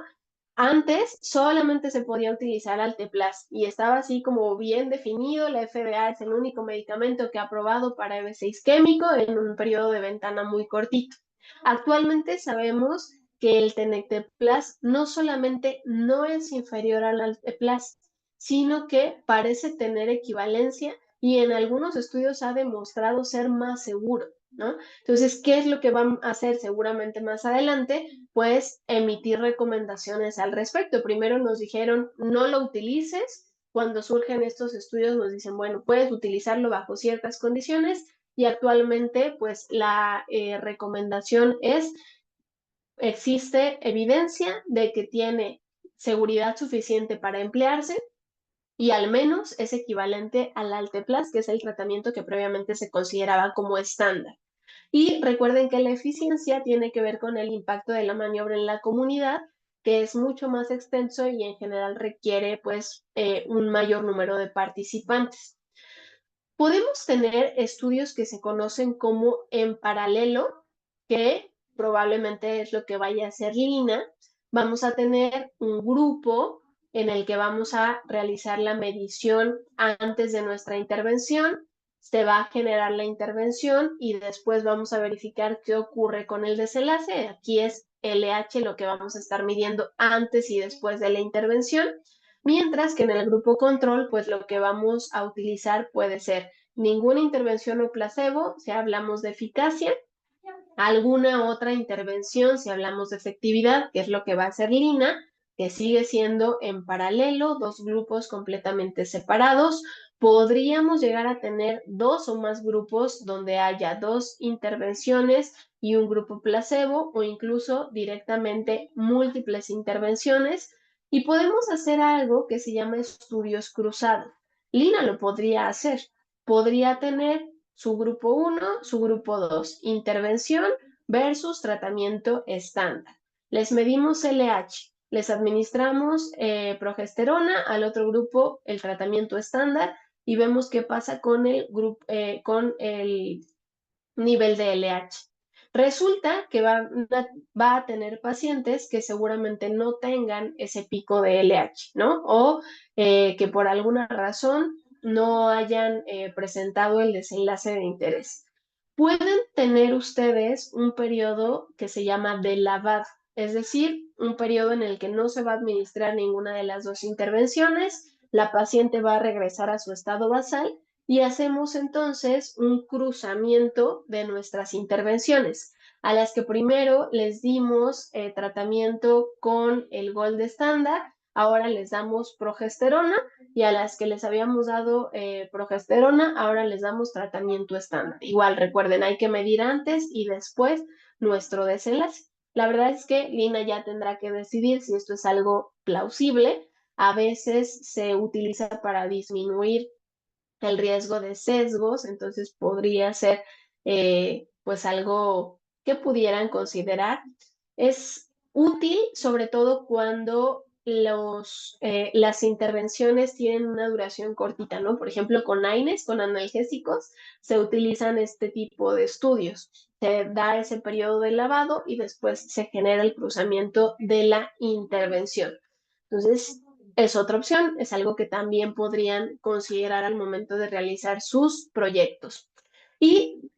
Antes solamente se podía utilizar Alteplas y estaba así como bien definido, la FDA es el único medicamento que ha aprobado para EBC isquémico en un periodo de ventana muy cortito. Actualmente sabemos que el Tenecteplas no solamente no es inferior al Alteplas, sino que parece tener equivalencia y en algunos estudios ha demostrado ser más seguro, ¿no? Entonces, ¿qué es lo que van a hacer seguramente más adelante? Pues emitir recomendaciones al respecto. Primero nos dijeron, no lo utilices. Cuando surgen estos estudios nos dicen, bueno, puedes utilizarlo bajo ciertas condiciones y actualmente pues la recomendación es, existe evidencia de que tiene seguridad suficiente para emplearse y al menos es equivalente al Alteplas, que es el tratamiento que previamente se consideraba como estándar. Y recuerden que la eficiencia tiene que ver con el impacto de la maniobra en la comunidad, que es mucho más extenso y en general requiere pues un mayor número de participantes. Podemos tener estudios que se conocen como en paralelo, que probablemente es lo que vaya a hacer Lina. Vamos a tener un grupo en el que vamos a realizar la medición antes de nuestra intervención. Se va a generar la intervención y después vamos a verificar qué ocurre con el desenlace. Aquí es LH lo que vamos a estar midiendo antes y después de la intervención. Mientras que en el grupo control, pues lo que vamos a utilizar puede ser ninguna intervención o placebo, si hablamos de eficacia, alguna otra intervención, si hablamos de efectividad, que es lo que va a hacer Lina, que sigue siendo en paralelo, dos grupos completamente separados. Podríamos llegar a tener dos o más grupos donde haya dos intervenciones y un grupo placebo o incluso directamente múltiples intervenciones. Y podemos hacer algo que se llama estudios cruzados. Lina lo podría hacer. Podría tener su grupo 1, su grupo 2, intervención versus tratamiento estándar. Les medimos LH, les administramos progesterona, al otro grupo el tratamiento estándar y vemos qué pasa con con el nivel de LH. Resulta que va a tener pacientes que seguramente no tengan ese pico de LH, ¿no? O que por alguna razón no hayan presentado el desenlace de interés. Pueden tener ustedes un periodo que se llama de lavado, es decir, un periodo en el que no se va a administrar ninguna de las dos intervenciones, la paciente va a regresar a su estado basal y hacemos entonces un cruzamiento de nuestras intervenciones, a las que primero les dimos tratamiento con el Gold estándar, ahora les damos progesterona y a las que les habíamos dado progesterona, ahora les damos tratamiento estándar. Igual recuerden, hay que medir antes y después nuestro desenlace. La verdad es que Lina ya tendrá que decidir si esto es algo plausible. A veces se utiliza para disminuir el riesgo de sesgos, entonces podría ser pues algo que pudieran considerar. Es útil sobre todo cuando las intervenciones tienen una duración cortita, ¿no? Por ejemplo, con AINES, con analgésicos, se utilizan este tipo de estudios. Se da ese periodo de lavado y después se genera el cruzamiento de la intervención. Entonces, es otra opción, es algo que también podrían considerar al momento de realizar sus proyectos. Y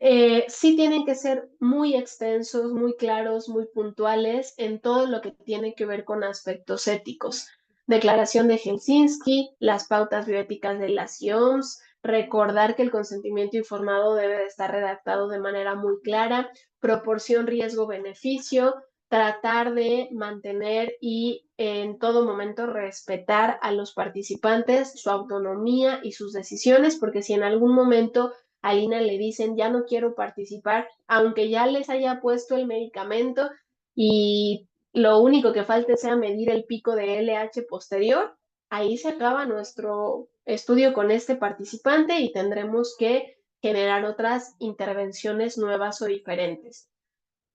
sí tienen que ser muy extensos, muy claros, muy puntuales en todo lo que tiene que ver con aspectos éticos. Declaración de Helsinki, las pautas bioéticas de las IOMS, recordar que el consentimiento informado debe de estar redactado de manera muy clara, proporción riesgo-beneficio, tratar de mantener y en todo momento respetar a los participantes, su autonomía y sus decisiones, porque si en algún momento a Lina le dicen ya no quiero participar, aunque ya les haya puesto el medicamento y lo único que falte sea medir el pico de LH posterior, ahí se acaba nuestro estudio con este participante y tendremos que generar otras intervenciones nuevas o diferentes.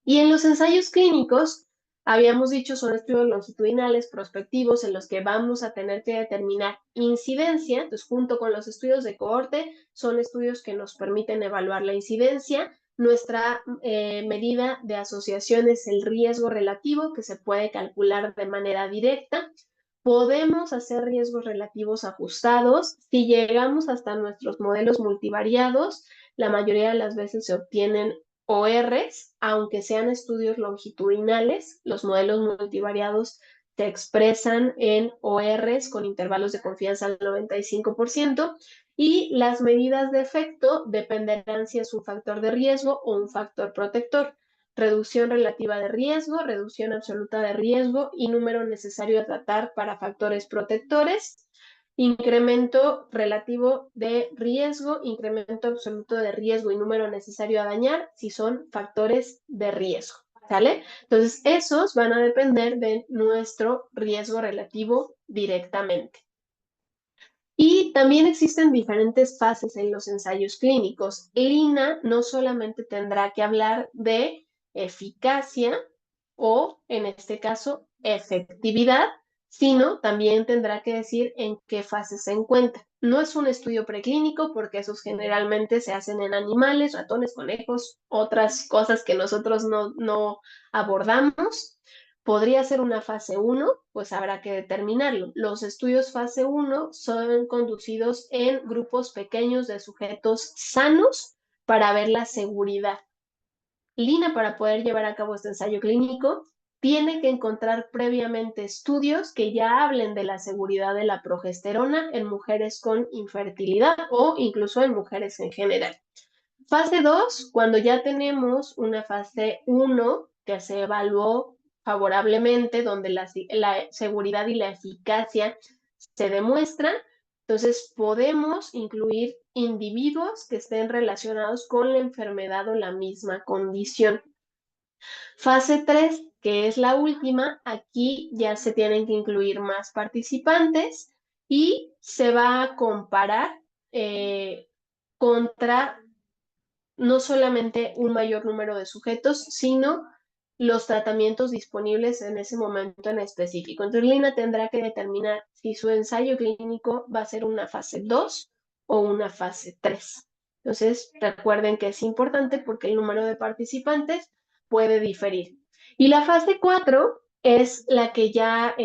Y en los ensayos clínicos, habíamos dicho, son estudios longitudinales prospectivos en los que vamos a tener que determinar incidencia. Entonces, junto con los estudios de cohorte, son estudios que nos permiten evaluar la incidencia. Nuestra medida de asociación es el riesgo relativo, que se puede calcular de manera directa. Podemos hacer riesgos relativos ajustados. Si llegamos hasta nuestros modelos multivariados, la mayoría de las veces se obtienen ORs, aunque sean estudios longitudinales, los modelos multivariados se expresan en ORs con intervalos de confianza al 95% y las medidas de efecto dependerán si es un factor de riesgo o un factor protector. Reducción relativa de riesgo, reducción absoluta de riesgo y número necesario a tratar para factores protectores. Incremento relativo de riesgo, incremento absoluto de riesgo y número necesario a dañar si son factores de riesgo, ¿sale? Entonces, esos van a depender de nuestro riesgo relativo directamente. Y también existen diferentes fases en los ensayos clínicos. Lina no solamente tendrá que hablar de eficacia o, en este caso, efectividad, sino también tendrá que decir en qué fase se encuentra. No es un estudio preclínico porque esos generalmente se hacen en animales, ratones, conejos, otras cosas que nosotros no abordamos. Podría ser una fase 1, pues habrá que determinarlo. Los estudios fase 1 son conducidos en grupos pequeños de sujetos sanos para ver la seguridad. Lina, para poder llevar a cabo este ensayo clínico, tiene que encontrar previamente estudios que ya hablen de la seguridad de la progesterona en mujeres con infertilidad o incluso en mujeres en general. Fase 2, cuando ya tenemos una fase 1 que se evaluó favorablemente, donde la seguridad y la eficacia se demuestran, entonces podemos incluir individuos que estén relacionados con la enfermedad o la misma condición. Fase 3, que es la última, aquí ya se tienen que incluir más participantes y se va a comparar contra no solamente un mayor número de sujetos, sino los tratamientos disponibles en ese momento en específico. Entonces, Lina tendrá que determinar si su ensayo clínico va a ser una fase 2 o una fase 3. Entonces, recuerden que es importante porque el número de participantes puede diferir. Y la fase 4 es la que ya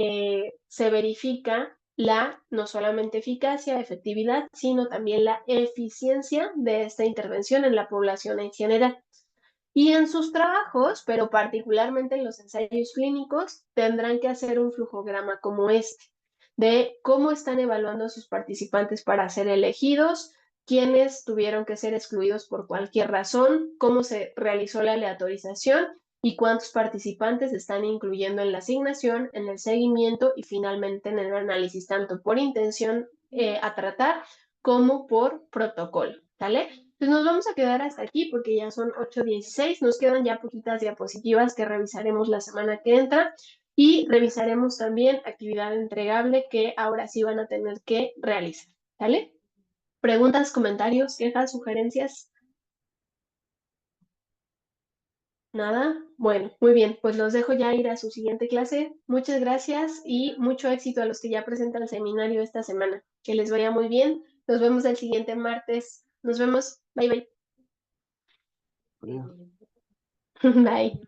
se verifica no solamente eficacia, efectividad, sino también la eficiencia de esta intervención en la población en general. Y en sus trabajos, pero particularmente en los ensayos clínicos, tendrán que hacer un flujograma como este, de cómo están evaluando a sus participantes para ser elegidos, quiénes tuvieron que ser excluidos por cualquier razón, cómo se realizó la aleatorización y cuántos participantes están incluyendo en la asignación, en el seguimiento y finalmente en el análisis, tanto por intención a tratar como por protocolo, ¿vale? Entonces nos vamos a quedar hasta aquí porque ya son 8:16, nos quedan ya poquitas diapositivas que revisaremos la semana que entra y revisaremos también actividad entregable que ahora sí van a tener que realizar, ¿vale? ¿Preguntas, comentarios, quejas, sugerencias? ¿Nada? Bueno, muy bien, pues los dejo ya ir a su siguiente clase. Muchas gracias y mucho éxito a los que ya presentan el seminario esta semana. Que les vaya muy bien. Nos vemos el siguiente martes. Nos vemos. Bye, bye. Adiós. Bye.